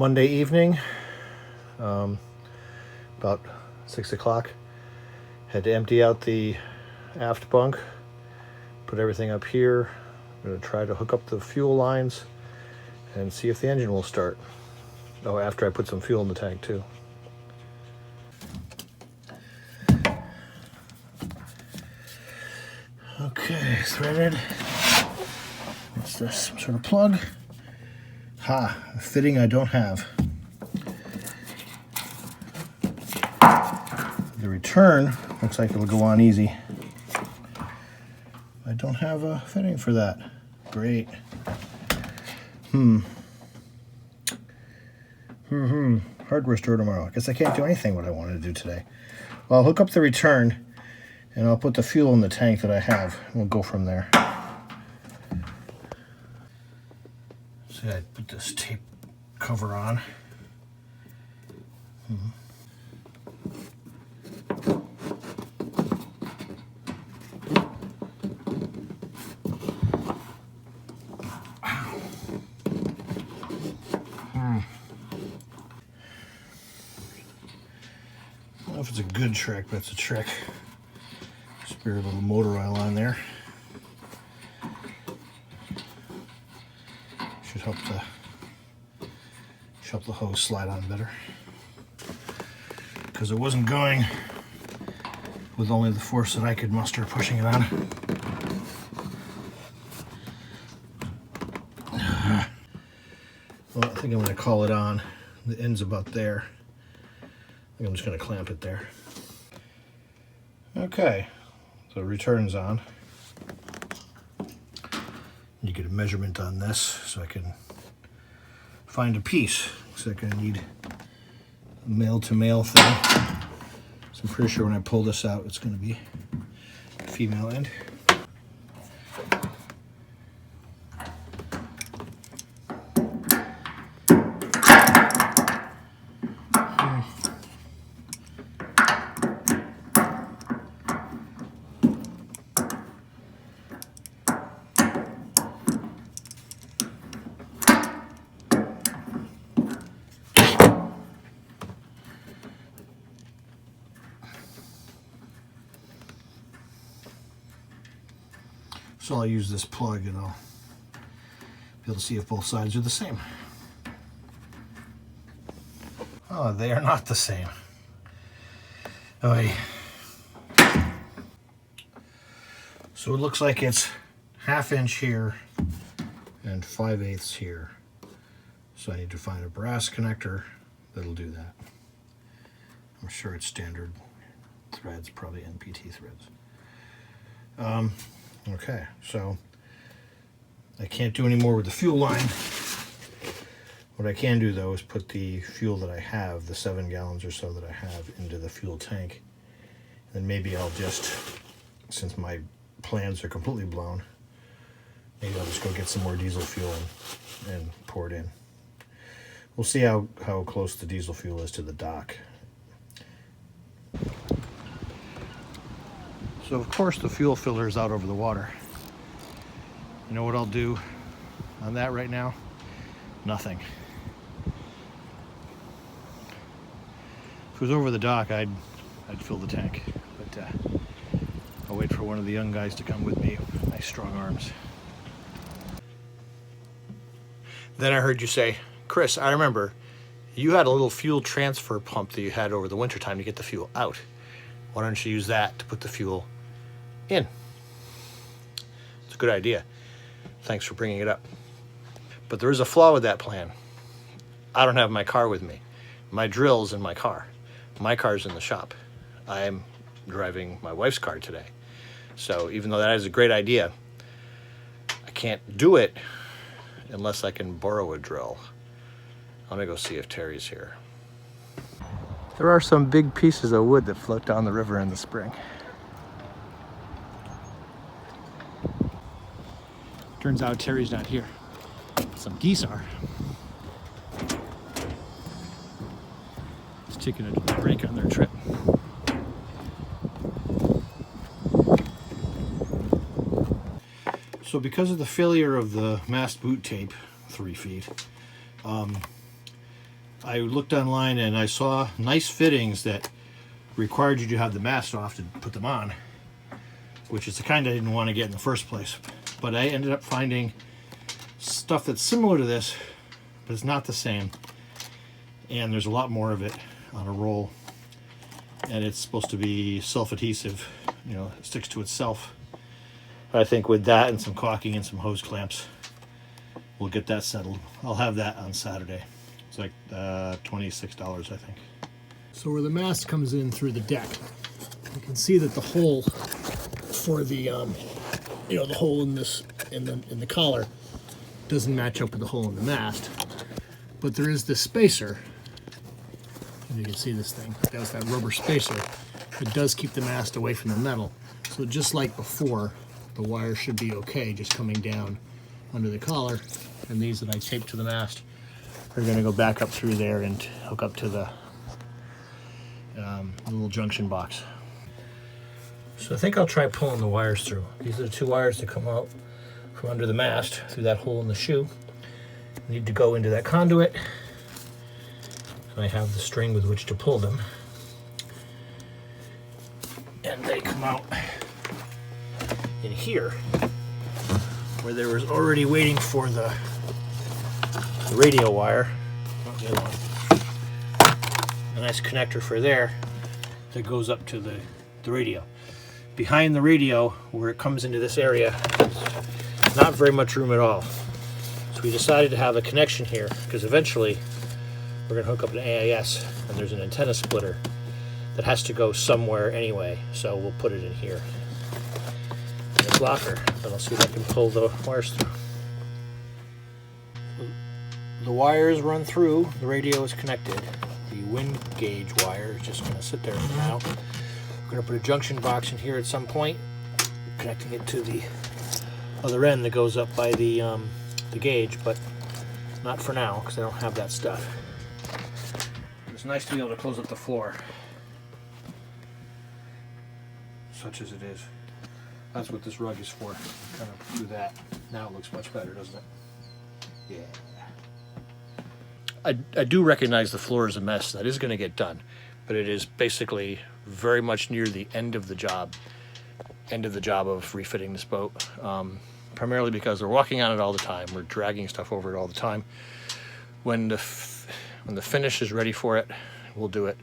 Monday evening, about 6 o'clock. Had to empty out the aft bunk, put everything up here. I'm going to try to hook up the fuel lines and see if the engine will start. Oh, after I put some fuel in the tank too. Okay, threaded. What's this? Some sort of plug? Ha, a fitting I don't have. The return looks like it'll go on easy. I don't have a fitting for that. Great. Hardware store tomorrow. I guess I can't do anything what I wanted to do today. Well, I'll hook up the return and I'll put the fuel in the tank that I have. We'll go from there. See, I put this tape cover on. I don't know if it's a good trick, but it's a trick. Spare a little motor oil on there. Should help the hose slide on better. Because it wasn't going with only the force that I could muster pushing it on. Well, I think I'm going to call it on. The end's about there. I think I'm just going to clamp it there. Okay, so return's on. You get a measurement on this so I can find a piece. Looks like I need a male-to-male thing. So I'm pretty sure when I pull this out, it's going to be a female end. So I'll use this plug and I'll be able to see if both sides are the same. Oh, they are not the same. Oy. So it looks like it's 1/2 inch here and 5/8 here. So I need to find a brass connector that'll do that. I'm sure it's standard threads, probably NPT threads. Okay, so I can't do any more with the fuel line. What I can do though is put the fuel that I have, the 7 gallons or so that I have, into the fuel tank. And maybe I'll just, since my plans are completely blown, maybe I'll just go get some more diesel fuel and pour it in. We'll see how close the diesel fuel is to the dock. So of course the fuel filler is out over the water. You know what I'll do on that right now? Nothing. If it was over the dock, I'd fill the tank. But I'll wait for one of the young guys to come with me with nice strong arms. Then I heard you say, Chris, I remember you had a little fuel transfer pump that you had over the wintertime to get the fuel out. Why don't you use that to put the fuel in? It's a good idea. Thanks for bringing it up. But there is a flaw with that plan. I don't have my car with me. My drill's in my car. My car's in the shop. I'm driving my wife's car today. So even though that is a great idea, I can't do it unless I can borrow a drill. I'm gonna go see if Terry's here. There are some big pieces of wood that float down the river in the spring. Turns out Terry's not here. Some geese are. Just taking a break on their trip. So because of the failure of the mast boot tape, 3 feet, I looked online and I saw nice fittings that required you to have the mast off to put them on, which is the kind I didn't want to get in the first place. But I ended up finding stuff that's similar to this, but it's not the same. And there's a lot more of it on a roll. And it's supposed to be self-adhesive, you know, it sticks to itself. I think with that and some caulking and some hose clamps, we'll get that settled. I'll have that on Saturday. It's like $26, I think. So where the mast comes in through the deck, you can see that the hole for the, you know, the hole in this in the collar doesn't match up with the hole in the mast, but there is this spacer. And you can see this thing. That's that rubber spacer. It does keep the mast away from the metal. So just like before, the wire should be okay, just coming down under the collar. And these that I taped to the mast are going to go back up through there and hook up to the little junction box. So I think I'll try pulling the wires through. These are the two wires that come out from under the mast through that hole in the shoe. Need to go into that conduit. And I have the string with which to pull them. And they come out in here, where there was already waiting for the radio wire. Not the other one. A nice connector for there that goes up to the radio. Behind the radio, where it comes into this area, not very much room at all. So we decided to have a connection here, because eventually we're going to hook up an AIS, and there's an antenna splitter that has to go somewhere anyway, so we'll put it in here. In this locker, and I'll see if I can pull the wires through. The wires run through, the radio is connected. The wind gauge wire is just going to sit there for now. We're going to put a junction box in here at some point, connecting it to the other end that goes up by the gauge, but not for now, because I don't have that stuff. It's nice to be able to close up the floor, such as it is. That's what this rug is for. Kind of do that. Now it looks much better, doesn't it? Yeah. I do recognize the floor is a mess. That is going to get done, but it is basically very much near the end of the job of refitting this boat. Primarily because we're walking on it all the time. We're dragging stuff over it all the time. When the finish is ready for it, we'll do it,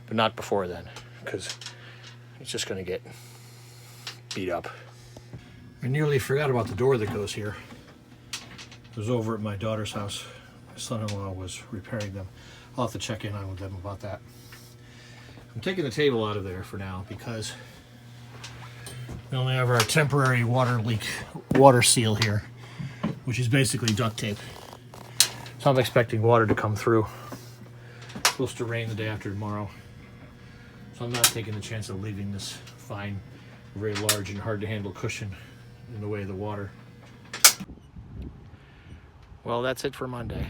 but not before then, because it's just going to get beat up. I nearly forgot about the door that goes here. It was over at my daughter's house. My son-in-law was repairing them. I'll have to check in on with them about that. I'm taking the table out of there for now because we only have our temporary water seal here, which is basically duct tape. So I'm expecting water to come through. It's supposed to rain the day after tomorrow. So I'm not taking the chance of leaving this fine, very large and hard to handle cushion in the way of the water. Well, that's it for Monday.